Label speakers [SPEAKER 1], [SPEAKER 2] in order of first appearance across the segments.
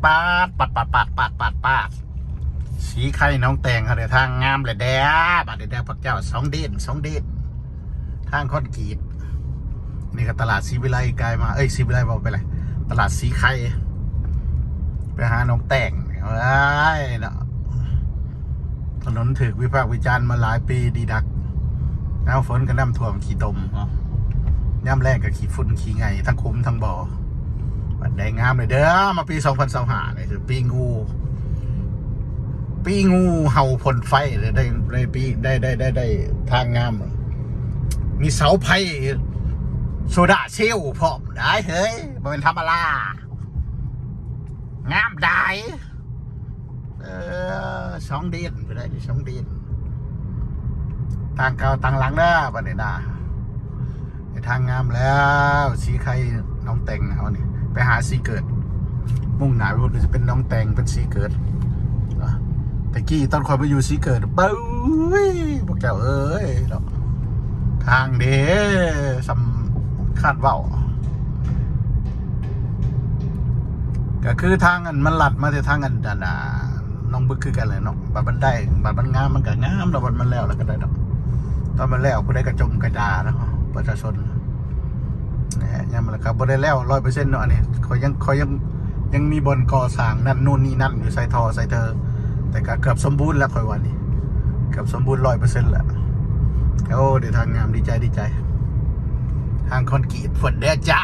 [SPEAKER 1] ปาดปัดปัดปัดปัดปัดปัดสีไข่น้องแตงเขาเดี๋ยวทางงามเลยแดบเดี๋ยวพักเจ้า2 เดือนทางคอนกรีตนี่ก็ตลาดศรีวิไลกลายมาศรีวิไลบอกไปเลยตลาดสีไข่ไปหาน้องแตงเนาะถนนถือวิพากษ์วิจารณ์มาหลายปีดีดักน้ำฝนก็น้ำท่วมขี้ตมย่ำแรกกับขี้ฝุ่นขี้ไงทั้งคุ้มทั้งบ่อมันได้งามเลยเด้อมาปี2025นี่คือปีงูเห่าพ่นไฟเลยได้ปีได้ทางงามมีเสาไฟโซดาเซลล์พร้อมได้เฮ้ยมันเป็นธรรมดางามได้2 เดือนไปได้ดิ2 เดือนต่างเก่าต่างหลังเด้อบัดนี้นะในทางงามแล้วสีไข่น้องแตงเขาเนี่ยไปหาสีเกิดมุ่งหน้าไปพูดจะเป็นน้องแตงเป็นสีเกิดแต่กี้ตอนคอยไปอยู่สีเกิดเบ้ยพวกแกเอ้ยทางเด้สำคัญเว้าก็คือทางมันหลัดมาแต่ทางน้องบึกคือกันเลยเนาะบัดมันได้บัดมันงามมันก็งามแล้วบัดมันแล้วก็ได้เนาะตอนมันแล้วผู้ใดกระจมกระดาเนาะประชาชนเนี่ยยังมันครับบ่ได้แล้ว100%เนาะอันนี้เขายังมีบนก่อสร้างนั่นนู่นนี่นั่นอยู่ใส่ท่อใส่เธอแต่ก็เกือบสมบูรณ์แล้วค่อยวันนี้เกือบสมบูรณ์100%แล้วโอ้เดี๋ยวทางงามดีใจทางคอนกรีตฝนแดดจ้า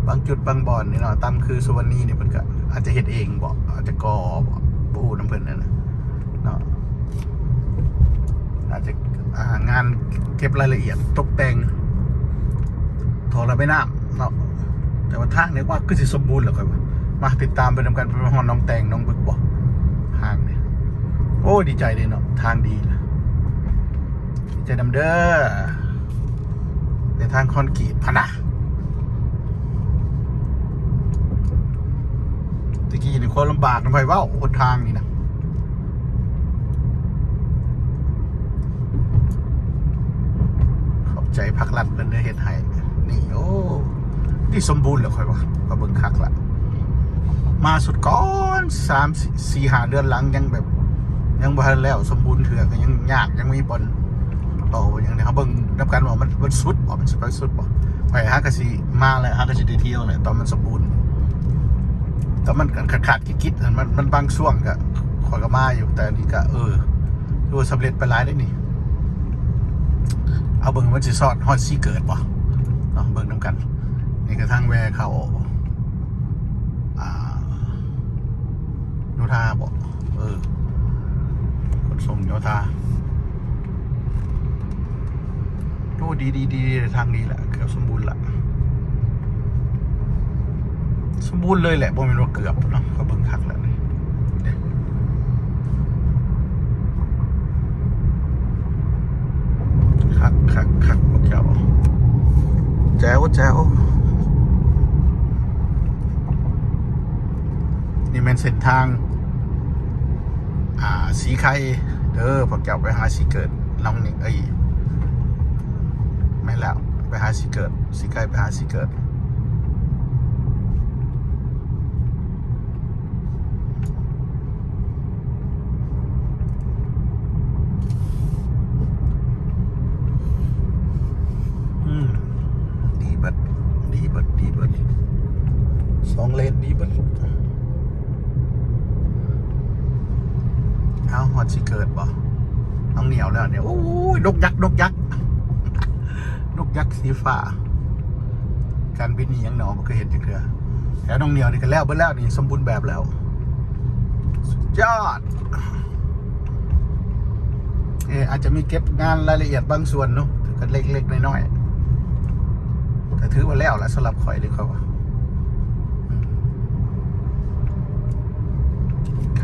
[SPEAKER 1] บางจุดบางบ่อนนี่เนาะตามคือสุวรรณีเนี่ยมันก็อาจจะเฮ็ดเองบอกอาจจะก่อบอกบูน้ำเพิ่นนั่นนะเนาะอาจจะงานเก็บรายละเอียดตกแต่งถอดระบายน้ำเนาะแต่ว่าทางนี้ว่าก็สิสมบูรณ์แล้วค่อยมาติดตามไปทำกันเป็นฮอนน้องแตงน้องบึกบอกทางเนี่ยโอ้ดีใจเลยเนาะทางดีละดีใจนำเด้อในทางคอนกรีตพะนะตะกี้นี่คนลำบากนะไปว่าคนทางนี่นะขอบใจพักรัฐเป็นได้เห็นให้นี่โอ้ที่สมบูรณ์แล้วค่อยว่าก็เบิ่งคักละมาสุดก้อน3-4-5 เดือนหลังยังแบบยังบ่ทันแล้วสมบูรณ์เถื่อก็ยังยากยังมีบอลโตอย่างนี้เขาเบิ่งนับกันว่ามันสุดบ่มันสุดบ่ไปหากะสิมาแล้วหากะสิได้เที่ยวเนี่ยตอนมันสมบูรณ์แต่มันขาดคิดมันบางช่วงก็ขอยก็มาอยู่แต่นี่ก็ดูสำเร็จไปหลายได้นี่เอาเบิ่งมันสิสอดฮอดสีเกิดบ่เนาะเบิ่งนำกันนี่ก็ทางแวเขาโยธาบ่ขนส่งโยธาโอ้ดีทางนี้แหละเกือบสมบูรณ์ละสมบูรณ์เลยแหละบ่แม่นว่าเกือบเนาะก็เบิ่งคักแล้วนี่คักพวกเจ้าแจ๋วนี่มันเส้นทางสีไข่เด้อพวกเจ้าไปหาสีเกิดน้องนี่ไม่แล้วไปหาสีเกิดสีไข่ไปหาสีเกิดดีบัด2 เลนดีบัดเอาฮอดสิเกิดบ่น้องเหนียวแล้วเนี่ยโอ้ยนกยักษ์สีฟ้าการบินนี่ยังหนอบ่เคยเห็นจังเทื่อแล้วน้องเหนียวนี่ก็แล้วเบิดแล้วนี่สมบูรณ์แบบแล้วสุดยอดอาจจะมีเก็บงานรายละเอียดบางส่วนเนาะก็เล็กๆน้อยๆแต่ถือว่าแล้วแหละสำหรับข่อยเลยเขาว่า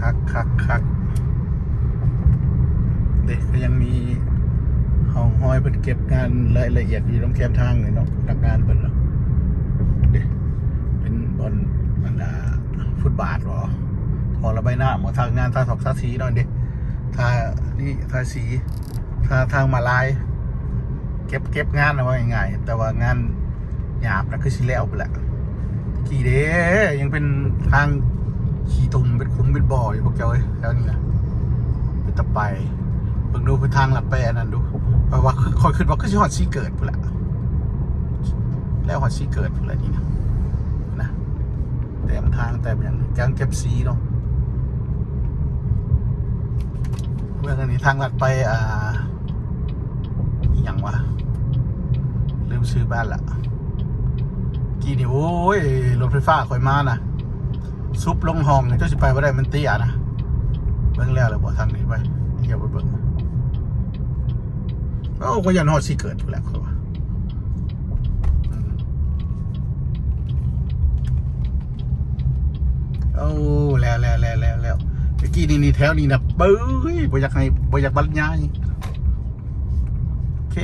[SPEAKER 1] คักเด็กก็ยังมีห้องห้อยเป็นเก็บงานรายละเอียดอยู่ตรงแคมทางเลยเนาะนักงานเป็นเนาะเด็กเป็นบอลฟุตบาทหรอถอดระบายน้ำมาทางงานทาถอกทาสีหน่อยเด็กทาสีทางมาลายเก็บงานเอาไว้ง่ายแต่ว่างานหยาบนะคือสิแล้วไปแหละ ขี่เด้ยังเป็นทางขี่ตุ่มเป็นคุ้มเป็นบ่ออยู่พวกเจ้าเอ้ยแล้วนี่นะเป็นตะไปเบิ่งดูเป็นทางหลับไปอันนั้นดูเพราะว่าคอยขึ้นว่าขึ้นที่หอดซีเกิดพุ่นแหละแล้วหอดซีเกิดพุ่นแหละนี่นะแต่ทางแต่อย่างยังเก็บสีเนาะเมื่อกันนี้ทางหลัดไปอีหยังวะลืมซื้อบ้านละกี่นี่โอ้ยรถไฟฟ้าคอยมานะซุปลงห้องเจ้าสิไปว่าได้มันเตี้ยนะเบิ่งแล้วเลยบอกทางนี้ไปเดี๋ยวไปเบิ่งก็ยันฮอดสิเกิดพูดแหละเขาว่าแล้วเมื่อกี้นี่แถวนี้นะปื้ยบ่อยากให้บ่อยากบรรยายโอเค